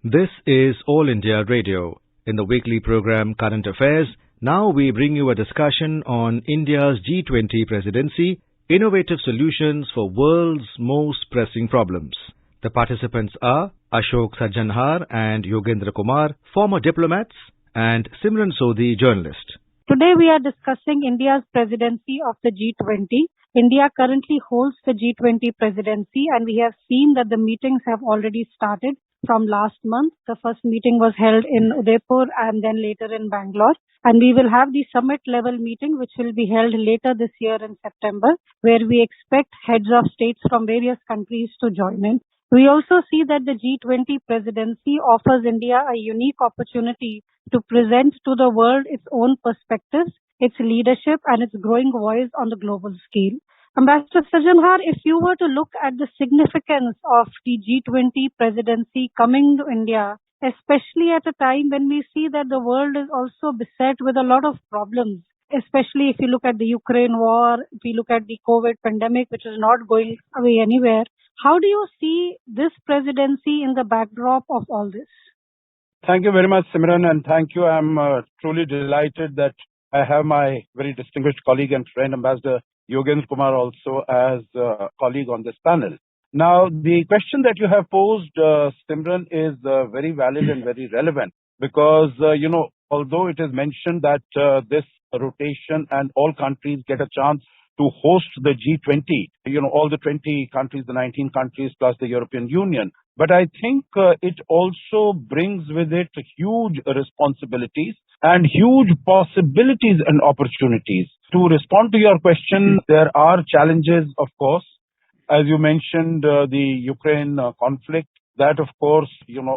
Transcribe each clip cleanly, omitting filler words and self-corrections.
This is All India Radio. In the weekly program Current Affairs, now we bring you a discussion on India's G20 Presidency, innovative solutions for world's most pressing problems. The participants are Ashok, Sajjanhar and Yogendra Kumar, former diplomats, and Simran, Sodhi, journalist. Today we are discussing India's presidency of the G20. India currently holds the G20 presidency, and we have seen that the meetings have already started from last month. The first meeting was held in Udaipur and then later in Bangalore. And we will have the summit level meeting which will be held later this year in September, where we expect heads of states from various countries to join in. We also see that the G20 presidency offers India a unique opportunity to present to the world its own perspectives, its leadership and its growing voice on the global scale. Ambassador Sajjanhar, if you were to look at the significance of the G20 presidency coming to India, especially at a time when we see that the world is also beset with a lot of problems, especially if you look at the Ukraine war, if you look at the COVID pandemic, which is not going away anywhere, how do you see this presidency in the backdrop of all this? Thank you very much, Simran, and thank you. I'm truly delighted that I have my very distinguished colleague and friend, Ambassador Yogendra Kumar, also as a colleague on this panel. Now, the question that you have posed, Simran, is very valid and very relevant because, although it is mentioned that this rotation and all countries get a chance to host the G20, all the 20 countries, the 19 countries plus the European Union. But I think it also brings with it huge responsibilities and huge possibilities and opportunities. To respond to your question, there are challenges, of course. As you mentioned, the Ukraine conflict, that of course,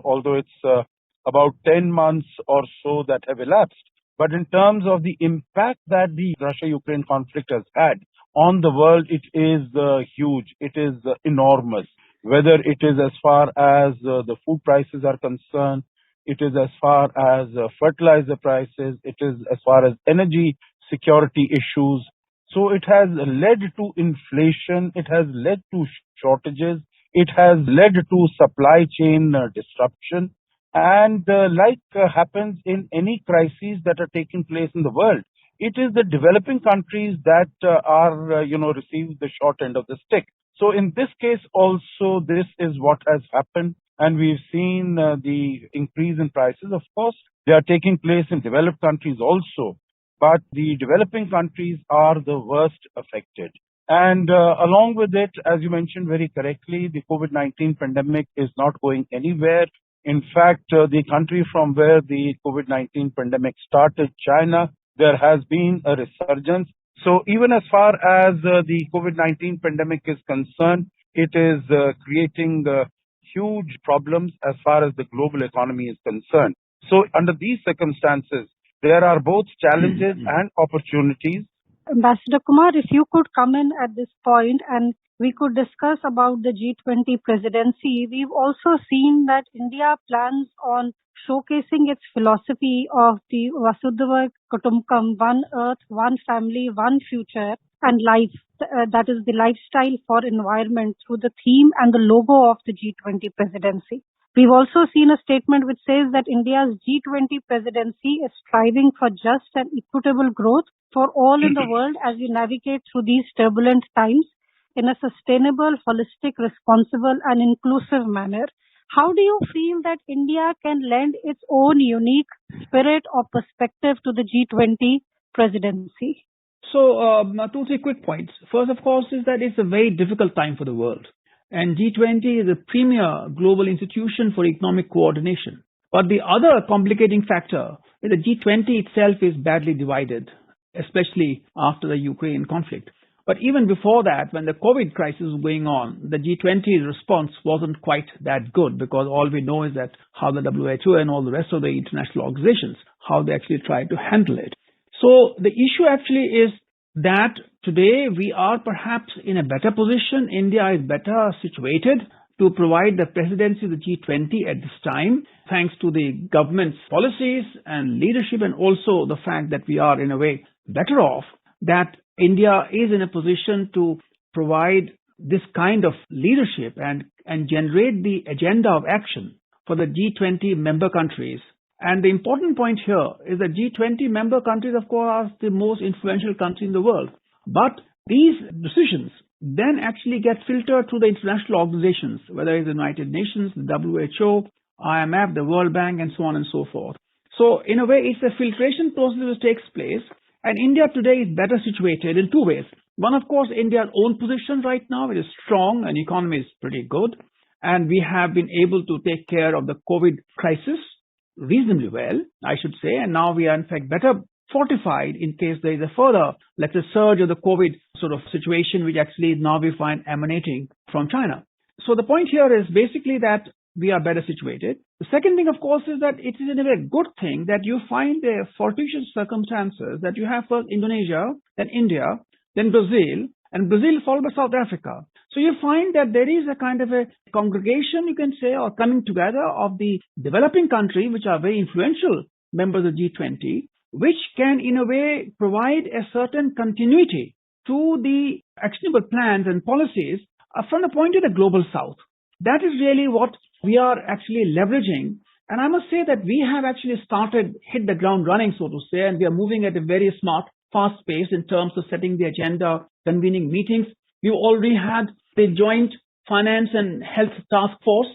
although it's about 10 months or so that have elapsed, but in terms of the impact that the Russia-Ukraine conflict has had on the world, it is huge. It is enormous. Whether it is as far as the food prices are concerned, it is as far as fertilizer prices, it is as far as energy security issues. So it has led to inflation, it has led to shortages, it has led to supply chain disruption. And happens in any crises that are taking place in the world, it is the developing countries that are, receive the short end of the stick. So in this case also, this is what has happened. And we've seen the increase in prices. Of course, they are taking place in developed countries also. But the developing countries are the worst affected. And along with it, as you mentioned very correctly, the COVID-19 pandemic is not going anywhere. In fact, the country from where the COVID-19 pandemic started, China, there has been a resurgence. So even as far as the COVID-19 pandemic is concerned, it is creating huge problems as far as the global economy is concerned. So under these circumstances, there are both challenges and opportunities. Ambassador Kumar, if you could come in at this point and we could discuss about the G20 presidency. We've also seen that India plans on showcasing its philosophy of the Vasudhaiva Kutumbakam, one earth, one family, one future, and life. That is the lifestyle for environment through the theme and the logo of the G20 presidency. We've also seen a statement which says that India's G20 presidency is striving for just and equitable growth for all in the world as we navigate through these turbulent times in a sustainable, holistic, responsible and inclusive manner. How do you feel that India can lend its own unique spirit or perspective to the G20 presidency? So, 2-3 quick points. First, of course, is that it's a very difficult time for the world. And G20 is a premier global institution for economic coordination. But the other complicating factor is that G20 itself is badly divided, especially after the Ukraine conflict. But even before that, when the COVID crisis was going on, the G20's response wasn't quite that good because all we know is that how the WHO and all the rest of the international organizations, how they actually tried to handle it. So the issue actually is that today we are perhaps in a better position. India is better situated to provide the presidency of the G20 at this time, thanks to the government's policies and leadership, and also the fact that we are in a way better off, that India is in a position to provide this kind of leadership and generate the agenda of action for the G20 member countries. And the important point here is that G20 member countries, of course, are the most influential countries in the world. But these decisions then actually get filtered through the international organizations, whether it's the United Nations, the WHO, IMF, the World Bank, and so on and so forth. So in a way, it's a filtration process which takes place. And India today is better situated in two ways. One, of course, India's own position right now, it is strong and economy is pretty good. And we have been able to take care of the COVID crisis reasonably well, I should say. And now we are in fact better fortified in case there is a further, let's say, surge of the COVID sort of situation, which actually now we find emanating from China. So the point here is basically that we are better situated. The second thing, of course, is that it is in a very good thing that you find the fortuitous circumstances that you have first Indonesia, then India, then Brazil, and Brazil followed by South Africa. So you find that there is a kind of a congregation, you can say, or coming together of the developing countries, which are very influential members of G20, which can in a way provide a certain continuity to the actionable plans and policies from the point of the global south. That is really what we are actually leveraging. And I must say that we have actually hit the ground running, so to say, and we are moving at a very smart, fast pace in terms of setting the agenda, convening meetings. We've already had the Joint Finance and Health Task Force.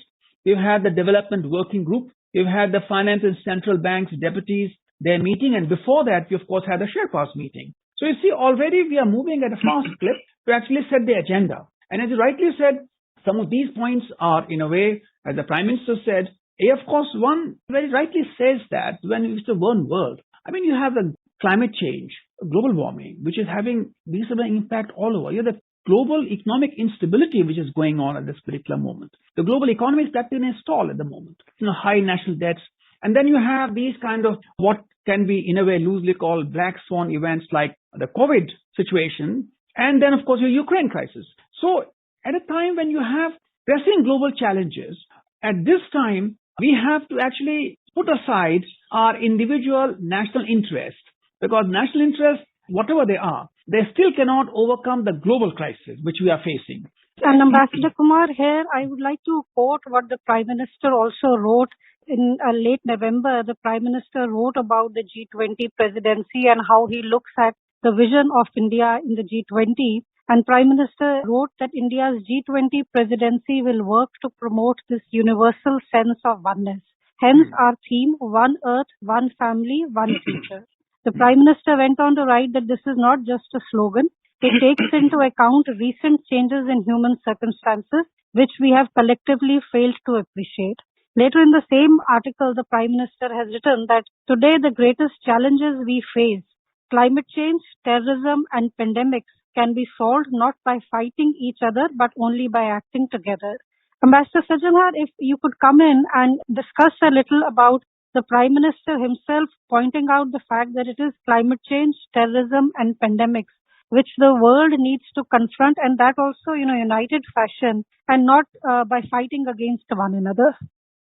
We've had the Development Working Group. We've had the Finance and Central Banks deputies, their meeting. And before that, we, of course, had the Sherpas meeting. So you see, already we are moving at a fast clip to actually set the agenda. And as you rightly said, some of these points are, in a way, as the Prime Minister said, of course, one very rightly says that when it's the one world, I mean, you have the climate change, global warming, which is having visible impact all over. You have the global economic instability which is going on at this particular moment. The global economy is stuck in a stall at the moment. High national debts. And then you have these kind of what can be, in a way, loosely called black swan events like the COVID situation. And then, of course, your Ukraine crisis. So at a time when you have pressing global challenges, at this time, we have to actually put aside our individual national interests, because national interests, whatever they are, they still cannot overcome the global crisis which we are facing. And Ambassador Kumar, here I would like to quote what the Prime Minister also wrote in late November. The Prime Minister wrote about the G20 presidency and how he looks at the vision of India in the G20. And Prime Minister wrote that India's G20 presidency will work to promote this universal sense of oneness. Hence our theme, One Earth, One Family, One Future. The Prime Minister went on to write that this is not just a slogan. It takes into account recent changes in human circumstances, which we have collectively failed to appreciate. Later in the same article, the Prime Minister has written that today the greatest challenges we face, climate change, terrorism, and pandemics, can be solved not by fighting each other, but only by acting together. Ambassador Sajjanhar, if you could come in and discuss a little about the Prime Minister himself pointing out the fact that it is climate change, terrorism, and pandemics which the world needs to confront, and that also in a united fashion and not by fighting against one another.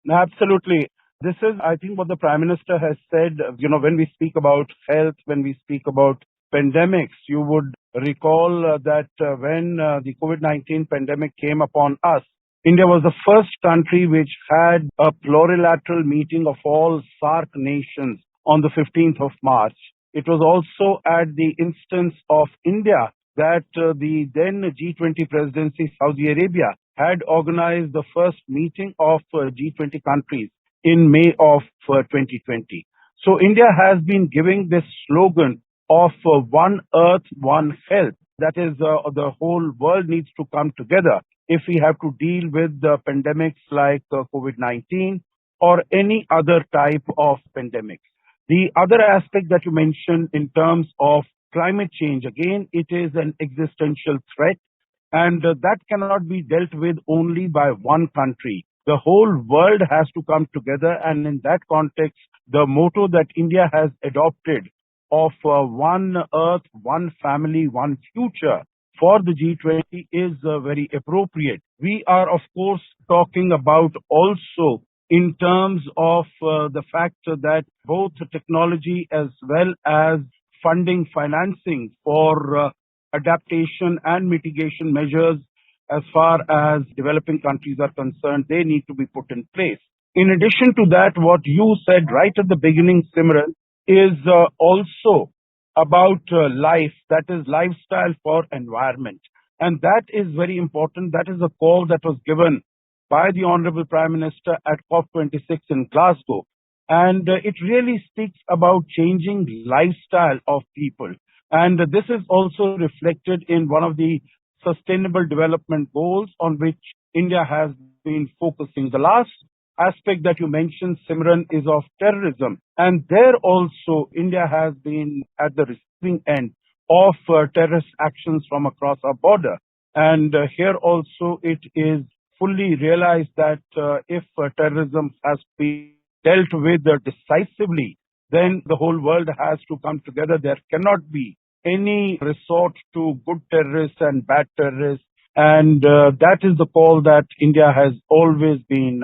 Absolutely. This is, I think, what the Prime Minister has said. When we speak about health, when we speak about pandemics, you would recall that when the COVID-19 pandemic came upon us, India was the first country which had a plurilateral meeting of all SAARC nations on the 15th of March. It was also at the instance of India that the then G20 Presidency, Saudi Arabia, had organized the first meeting of G20 countries in May of 2020. So India has been giving this slogan of One Earth, One Health. That is, the whole world needs to come together if we have to deal with the pandemics like COVID-19 or any other type of pandemics. The other aspect that you mentioned in terms of climate change, again, it is an existential threat, and that cannot be dealt with only by one country. The whole world has to come together, and in that context, the motto that India has adopted of One Earth, One Family, One Future for the G20 is very appropriate. We are, of course, talking about also in terms of the fact that both technology as well as funding, financing for adaptation and mitigation measures as far as developing countries are concerned, they need to be put in place. In addition to that, what you said right at the beginning, Simran, is also about life, that is lifestyle for environment. And that is very important. That is a call that was given by the Honorable Prime Minister at COP26 in Glasgow. And it really speaks about changing lifestyle of people. And this is also reflected in one of the Sustainable Development Goals on which India has been focusing. The last aspect that you mentioned, Simran, is of terrorism. And there also, India has been at the receiving end of terrorist actions from across our border. And here also, it is fully realized that if terrorism has been dealt with decisively, then the whole world has to come together. There cannot be any resort to good terrorists and bad terrorists. And that is the call that India has always been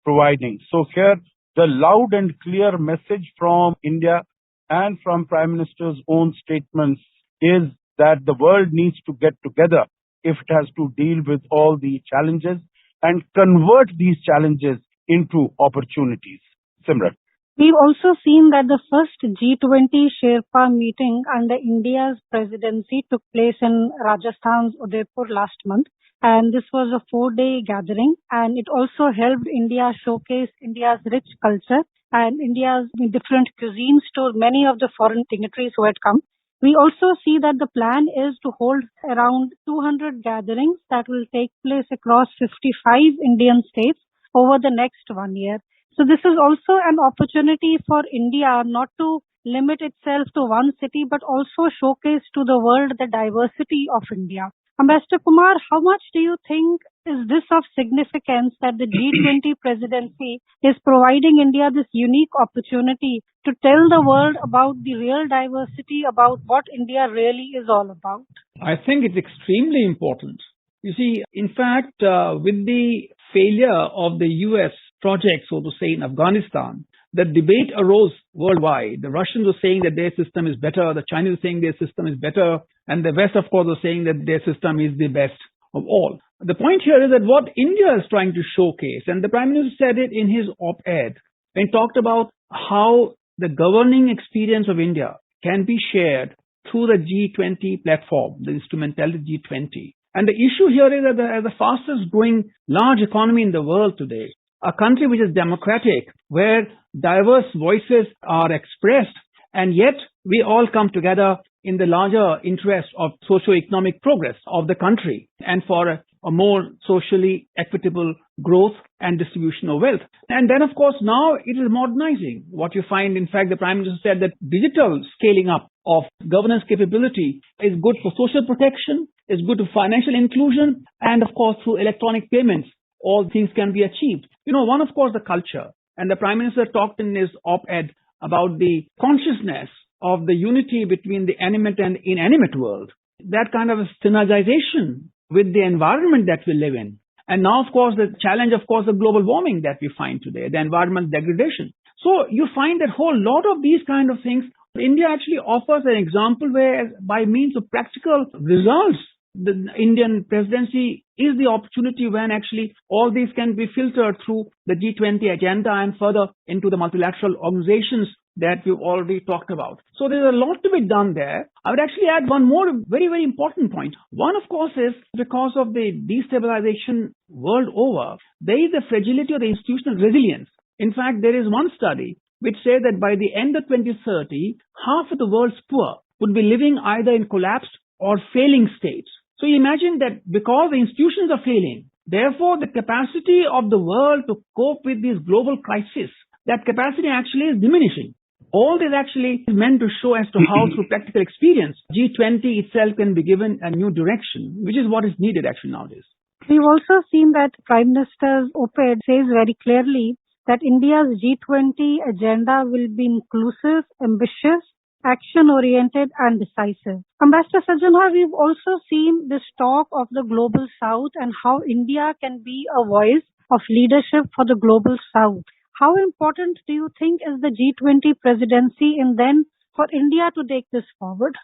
providing. So here, the loud and clear message from India and from Prime Minister's own statements is that the world needs to get together if it has to deal with all the challenges and convert these challenges into opportunities. Simran. We've also seen that the first G20 Sherpa meeting under India's presidency took place in Rajasthan's Udaipur last month. And this was a 4-day gathering, and it also helped India showcase India's rich culture and India's different cuisines to many of the foreign dignitaries who had come. We also see that the plan is to hold around 200 gatherings that will take place across 55 Indian states over the next 1 year. So this is also an opportunity for India not to limit itself to one city, but also showcase to the world the diversity of India. Ambassador Kumar, how much do you think is this of significance that the G20 presidency is providing India this unique opportunity to tell the world about the real diversity, about what India really is all about? I think it's extremely important. You see, in fact, with the failure of the US project, so to say, in Afghanistan, the debate arose worldwide. The Russians were saying that their system is better, the Chinese were saying their system is better, and the West, of course, was saying that their system is the best of all. The point here is that what India is trying to showcase, and the Prime Minister said it in his op-ed, when he talked about how the governing experience of India can be shared through the G20 platform, the instrumentality G20. And the issue here is that as the fastest growing large economy in the world today, a country which is democratic, where diverse voices are expressed, and yet we all come together in the larger interest of socio-economic progress of the country and for a more socially equitable growth and distribution of wealth. And then, of course, now it is modernizing. What you find, in fact, the Prime Minister said that digital scaling up of governance capability is good for social protection, is good for financial inclusion, and, of course, through electronic payments, all things can be achieved. One, of course, the culture. And the Prime Minister talked in his op-ed about the consciousness of the unity between the animate and inanimate world. That kind of a synergization with the environment that we live in. And now, of course, the challenge, of course, of global warming that we find today, the environmental degradation. So you find that whole lot of these kind of things, India actually offers an example where by means of practical results, the Indian presidency is the opportunity when actually all these can be filtered through the G20 agenda and further into the multilateral organizations that we've already talked about. So there's a lot to be done there. I would actually add one more very, very important point. One, of course, is because of the destabilization world over, there is a fragility of the institutional resilience. In fact, there is one study which says that by the end of 2030, half of the world's poor would be living either in collapsed or failing states. So imagine that because the institutions are failing, therefore the capacity of the world to cope with these global crises, that capacity actually is diminishing. All this actually is meant to show as to how through practical experience, G20 itself can be given a new direction, which is what is needed actually nowadays. We've also seen that Prime Minister's op-ed says very clearly that India's G20 agenda will be inclusive, ambitious, action-oriented and decisive. Ambassador Sajjanhar, we've also seen this talk of the global south and how India can be a voice of leadership for the global south. How important do you think is the G20 presidency and then for India to take this forward?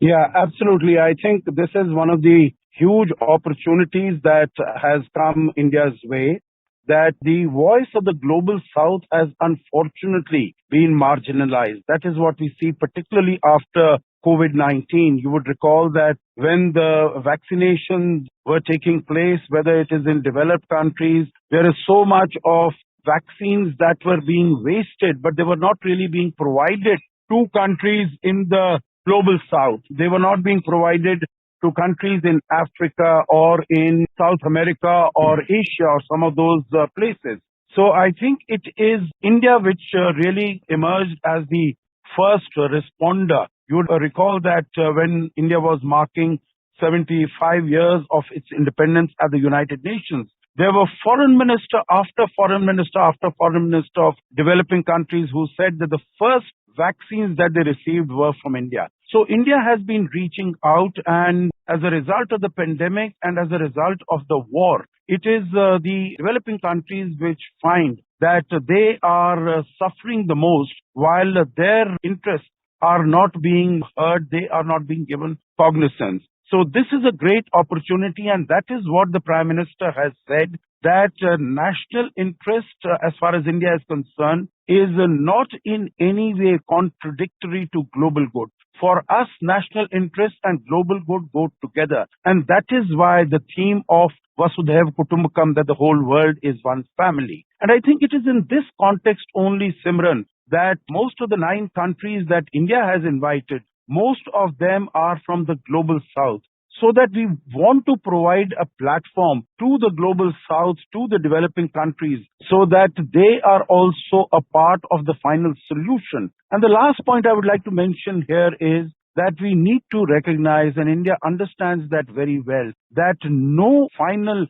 Yeah, absolutely. I think this is one of the huge opportunities that has come India's way, that the voice of the global south has unfortunately been marginalized. That is what we see particularly after COVID-19. You would recall that when the vaccinations were taking place, whether it is in developed countries, there is so much of vaccines that were being wasted, but they were not really being provided to countries in the global south. They were not being provided to countries in Africa or in South America or Asia or some of those places. So I think it is India which really emerged as the first responder. You would recall that when India was marking 75 years of its independence at the United Nations, there were foreign minister after foreign minister after foreign minister of developing countries who said that the first vaccines that they received were from India. So India has been reaching out, and as a result of the pandemic and as a result of the war, it is the developing countries which find that they are suffering the most while their interests are not being heard, they are not being given cognizance. So this is a great opportunity, and that is what the Prime Minister has said, that national interest, as far as India is concerned, is not in any way contradictory to global good. For us, national interest and global good go together. And that is why the theme of Vasudhaiva Kutumbakam, that the whole world is one family. And I think it is in this context only, Simran, that most of the 9 countries that India has invited, most of them are from the global south. So that we want to provide a platform to the global south, to the developing countries, so that they are also a part of the final solution. And the last point I would like to mention here is that we need to recognize, and India understands that very well, that no final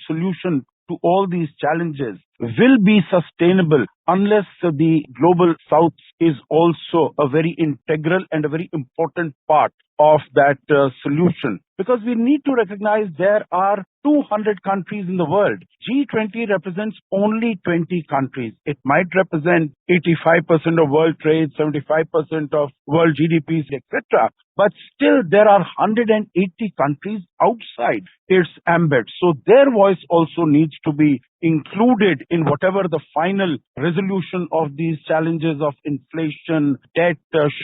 solution to all these challenges will be sustainable unless the global south is also a very integral and a very important part of that solution. Because we need to recognize there are 200 countries in the world. G20 represents only 20 countries. It might represent 85% of world trade, 75% of world GDPs, etc. But still there are 180 countries outside its ambit. So their voice also needs to be included in whatever the final resolution of these challenges of inflation, debt,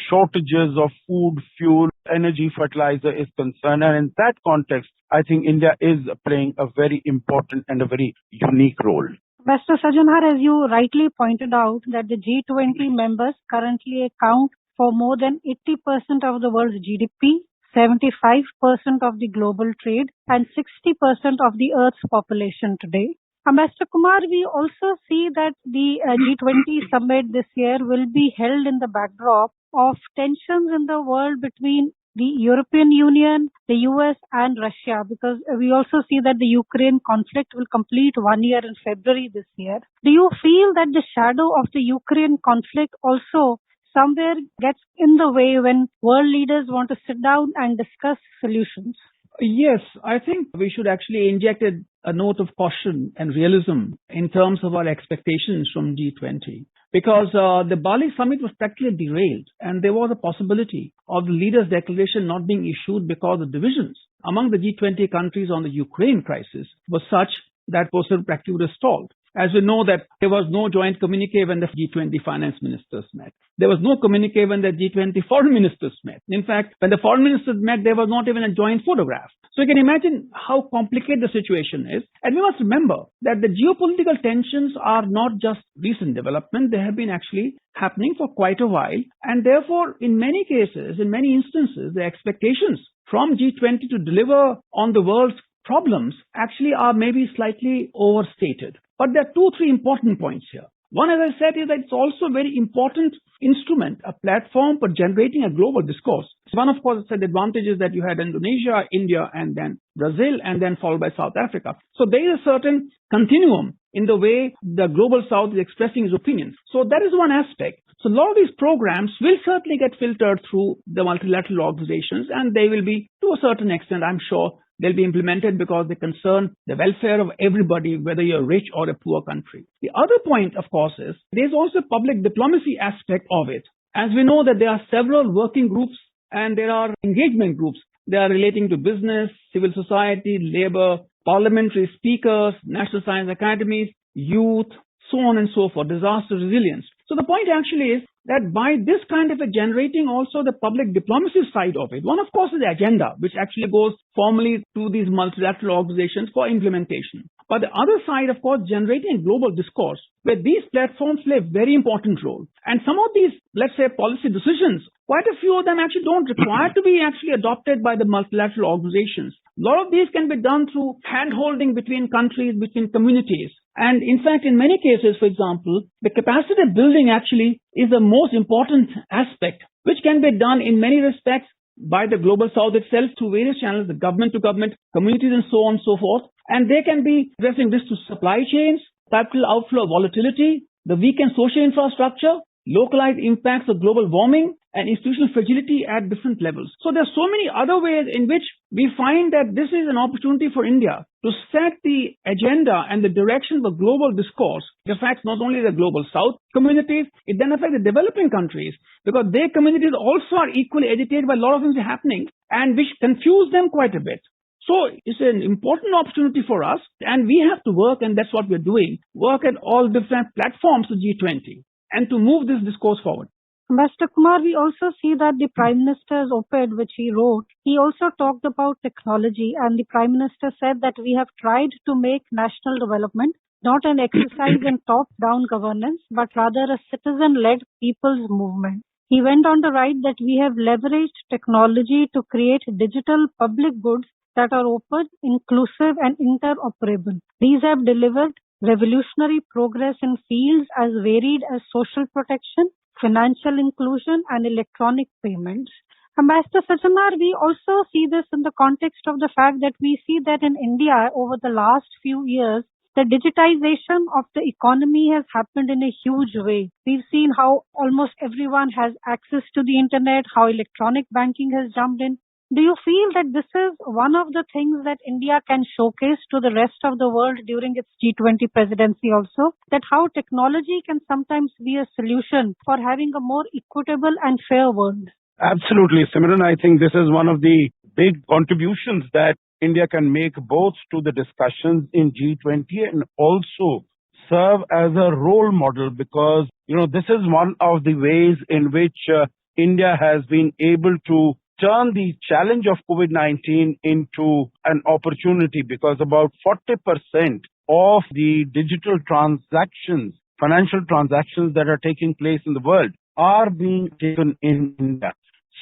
shortages of food, fuel, energy, fertilizer is concerned. And in that context, I think India is playing a very important and a very unique role. Mr. Sajjanhar, as you rightly pointed out, that the G20 members currently account for more than 80% of the world's GDP, 75% of the global trade, and 60% of the Earth's population today. Mr. Kumar, we also see that the G20 Summit this year will be held in the backdrop of tensions in the world between the European Union, the US and Russia, because we also see that the Ukraine conflict will complete 1 year in February this year. Do you feel that the shadow of the Ukraine conflict also somewhere gets in the way when world leaders want to sit down and discuss solutions? Yes, I think we should actually inject a note of caution and realism in terms of our expectations from G20. Because the Bali summit was practically derailed, and there was a possibility of the leaders' declaration not being issued because the divisions among the G20 countries on the Ukraine crisis was such that process practically would have stalled. As we know that there was no joint communique when the G20 finance ministers met. There was no communique when the G20 foreign ministers met. In fact, when the foreign ministers met, there was not even a joint photograph. So you can imagine how complicated the situation is. And we must remember that the geopolitical tensions are not just recent development. They have been actually happening for quite a while. And therefore, in many cases, in many instances, the expectations from G20 to deliver on the world's problems actually are maybe slightly overstated. But there are 2-3 important points here. One, as I said, is that it's also a very important instrument, a platform for generating a global discourse. One, of course, said the advantage is that you had Indonesia, India, and then Brazil, and then followed by South Africa. So there is a certain continuum in the way the global South is expressing its opinions. So that is one aspect. So a lot of these programs will certainly get filtered through the multilateral organizations, and they will be, to a certain extent, I'm sure, they'll be implemented because they concern the welfare of everybody, whether you're rich or a poor country. The other point, of course, is there's also a public diplomacy aspect of it. As we know that there are several working groups and there are engagement groups. They are relating to business, civil society, labor, parliamentary speakers, national science academies, youth, so on and so forth, disaster resilience. So the point actually is that by this kind of a generating also the public diplomacy side of it, one of course is the agenda, which actually goes formally to these multilateral organizations for implementation. But the other side, of course, generating global discourse, where these platforms play a very important role. And some of these, let's say, policy decisions, quite a few of them actually don't require to be actually adopted by the multilateral organizations. A lot of these can be done through hand-holding between countries, between communities. And in fact, in many cases, for example, the capacity building actually is the most important aspect, which can be done in many respects by the global south itself through various channels, the government to government, communities and so on and so forth. And they can be addressing this to supply chains, capital outflow volatility, the weakened social infrastructure, localized impacts of global warming, and institutional fragility at different levels. So there are so many other ways in which we find that this is an opportunity for India to set the agenda and the direction for global discourse. It affects not only the global south communities, it then affects the developing countries, because their communities also are equally agitated by a lot of things happening and which confuse them quite a bit. So it's an important opportunity for us, and we have to work, and that's what we're doing, work at all different platforms of G20 and to move this discourse forward. Ambassador Kumar, we also see that the Prime Minister's op-ed which he wrote, he also talked about technology, and the Prime Minister said that we have tried to make national development not an exercise in top-down governance, but rather a citizen-led people's movement. He went on to write that we have leveraged technology to create digital public goods that are open, inclusive and interoperable. These have delivered revolutionary progress in fields as varied as social protection, financial inclusion and electronic payments. Ambassador Sajjanhar, we also see this in the context of the fact that we see that in India over the last few years, the digitization of the economy has happened in a huge way. We've seen how almost everyone has access to the internet, how electronic banking has jumped in. Do you feel that this is one of the things that India can showcase to the rest of the world during its G20 presidency also? That how technology can sometimes be a solution for having a more equitable and fair world? Absolutely, Simran. I think this is one of the big contributions that India can make both to the discussions in G20 and also serve as a role model, because, this is one of the ways in which India has been able to turn the challenge of COVID-19 into an opportunity, because about 40% of the digital transactions, financial transactions that are taking place in the world are being taken in India.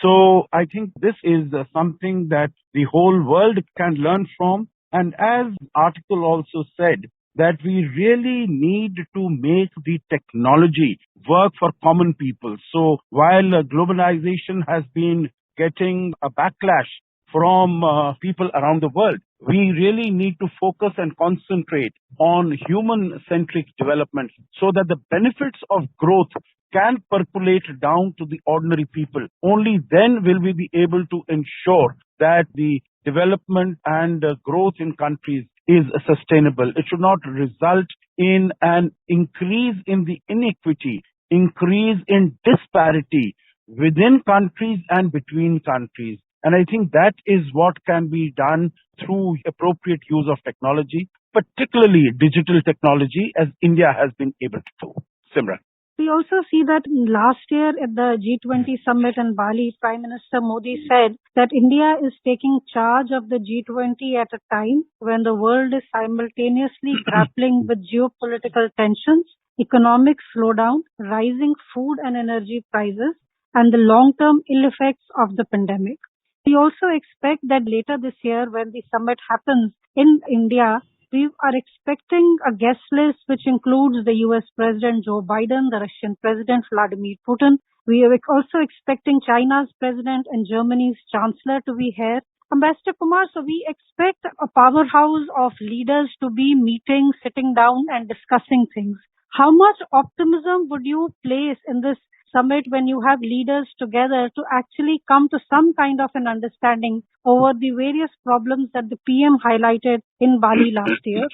So I think this is something that the whole world can learn from. And as the article also said, that we really need to make the technology work for common people. So while globalization has been getting a backlash from people around the world, we really need to focus and concentrate on human-centric development so that the benefits of growth can percolate down to the ordinary people. Only then will we be able to ensure that the development and growth in countries is sustainable. It should not result in an increase in the inequity, increase in disparity within countries and between countries. And I think that is what can be done through appropriate use of technology, particularly digital technology, as India has been able to do. Simran. We also see that last year at the G20 Summit in Bali, Prime Minister Modi said that India is taking charge of the G20 at a time when the world is simultaneously grappling with geopolitical tensions, economic slowdown, rising food and energy prices, and the long-term ill effects of the pandemic. We also expect that later this year, when the summit happens in India, we are expecting a guest list which includes the US President Joe Biden, the Russian President Vladimir Putin. We are also expecting China's President and Germany's Chancellor to be here. Ambassador Kumar, so we expect a powerhouse of leaders to be meeting, sitting down and discussing things. How much optimism would you place in this summit when you have leaders together to actually come to some kind of an understanding over the various problems that the PM highlighted in Bali last year?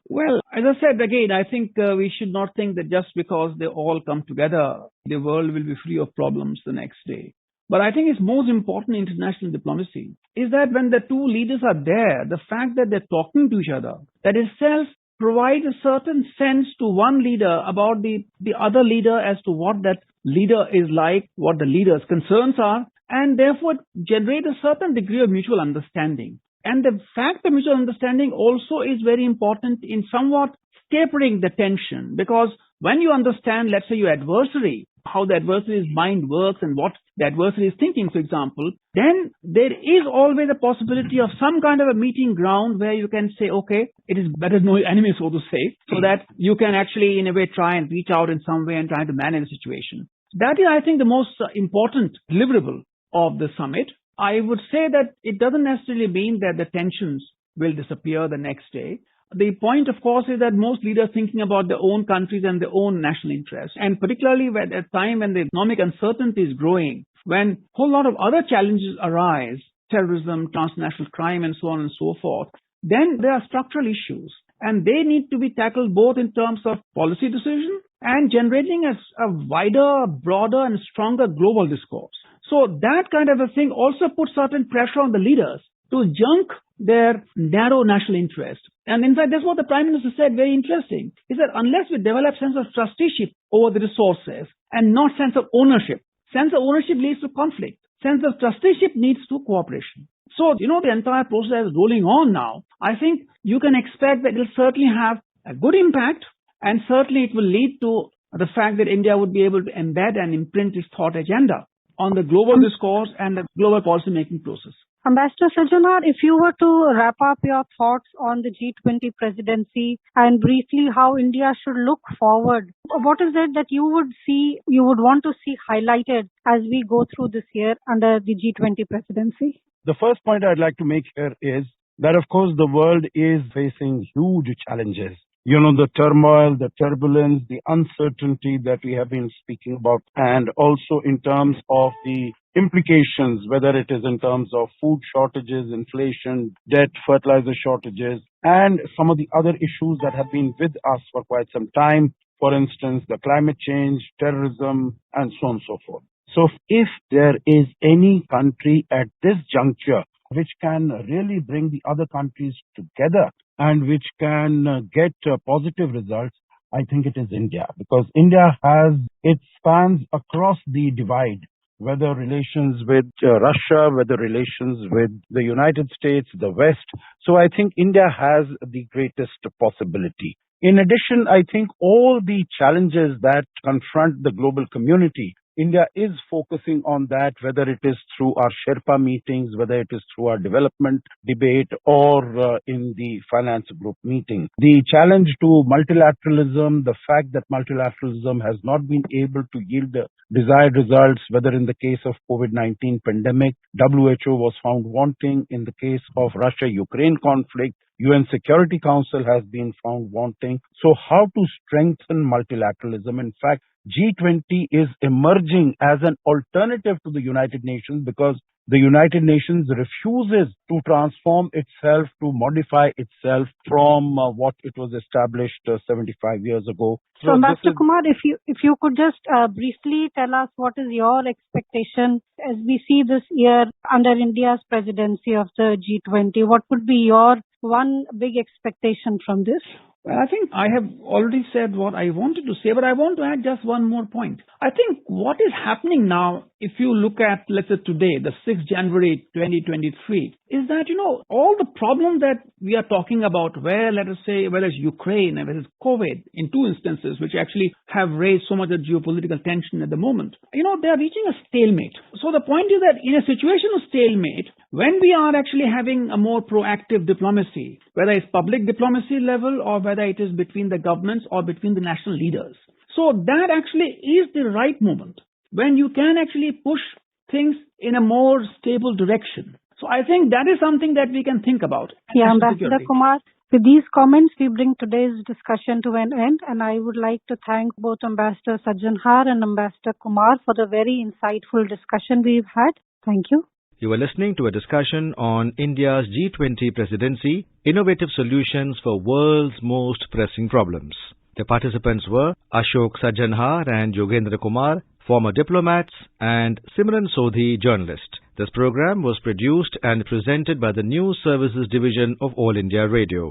Well, as I said again, I think we should not think that just because they all come together, the world will be free of problems the next day. But I think it's most important in international diplomacy is that when the two leaders are there, the fact that they're talking to each other, that itself provides a certain sense to one leader about the other leader as to what that leader is like, what the leader's concerns are, and therefore generate a certain degree of mutual understanding. And the fact of mutual understanding also is very important in somewhat tapering the tension, because when you understand, let's say, your adversary, how the adversary's mind works and what the adversary is thinking, for example, then there is always a possibility of some kind of a meeting ground where you can say, okay, it is better no enemy, so to say, so that you can actually, in a way, try and reach out in some way and try to manage the situation. That is, I think, the most important deliverable of the summit. I would say that it doesn't necessarily mean that the tensions will disappear the next day. The point, of course, is that most leaders thinking about their own countries and their own national interests, and particularly at a time when the economic uncertainty is growing, when a whole lot of other challenges arise, terrorism, transnational crime, and so on and so forth, then there are structural issues, and they need to be tackled both in terms of policy decision and generating a wider, broader, and stronger global discourse. So that kind of a thing also puts certain pressure on the leaders to junk their narrow national interest. And in fact, that's what the Prime Minister said, very interesting, is that unless we develop sense of trusteeship over the resources and not sense of ownership leads to conflict. Sense of trusteeship leads to cooperation. So, the entire process is rolling on now. I think you can expect that it will certainly have a good impact, and certainly it will lead to the fact that India would be able to embed and imprint its thought agenda on the global discourse and the global policy-making process. Ambassador Sajjanhar, if you were to wrap up your thoughts on the G20 presidency and briefly how India should look forward, what is it that you would want to see highlighted as we go through this year under the G20 presidency? The first point I'd like to make here is that, of course, the world is facing huge challenges. The turmoil, the turbulence, the uncertainty that we have been speaking about, and also in terms of the implications, whether it is in terms of food shortages, inflation, debt, fertilizer shortages, and some of the other issues that have been with us for quite some time. For instance, the climate change, terrorism, and so on and so forth. So if there is any country at this juncture which can really bring the other countries together and which can get positive results, I think it is India, because India it spans across the divide, whether relations with Russia, whether relations with the United States, the West. So I think India has the greatest possibility. In addition, I think all the challenges that confront the global community, India is focusing on that, whether it is through our Sherpa meetings, whether it is through our development debate, or in the finance group meeting. The challenge to multilateralism, the fact that multilateralism has not been able to yield the desired results, whether in the case of COVID-19 pandemic, WHO was found wanting. In the case of Russia-Ukraine conflict, UN Security Council has been found wanting. So how to strengthen multilateralism? In fact, G20 is emerging as an alternative to the United Nations, because the United Nations refuses to transform itself, to modify itself from what it was established 75 years ago. So Ambassador Kumar, if you could just briefly tell us what is your expectation as we see this year under India's presidency of the G20, what would be your one big expectation from this? Well, I think I have already said what I wanted to say, but I want to add just one more point. I think what is happening now, if you look at, let's say today, the 6th January 2023, is that, all the problems that we are talking about, where, let us say, whether it's Ukraine and whether it's COVID, in two instances, which actually have raised so much of geopolitical tension at the moment, they are reaching a stalemate. So the point is that in a situation of stalemate, when we are actually having a more proactive diplomacy, whether it's public diplomacy level or whether it is between the governments or between the national leaders, so that actually is the right moment when you can actually push things in a more stable direction. So I think that is something that we can think about. Yeah, Ambassador Kumar, with these comments, we bring today's discussion to an end, and I would like to thank both Ambassador Sajjanhar and Ambassador Kumar for the very insightful discussion we've had. Thank you. You are listening to a discussion on India's G20 presidency, innovative solutions for world's most pressing problems. The participants were Ashok, Sajjanhar and Yogendra Kumar, former diplomats, and Simran Sodhi, journalist. This program was produced and presented by the News Services Division of All India Radio.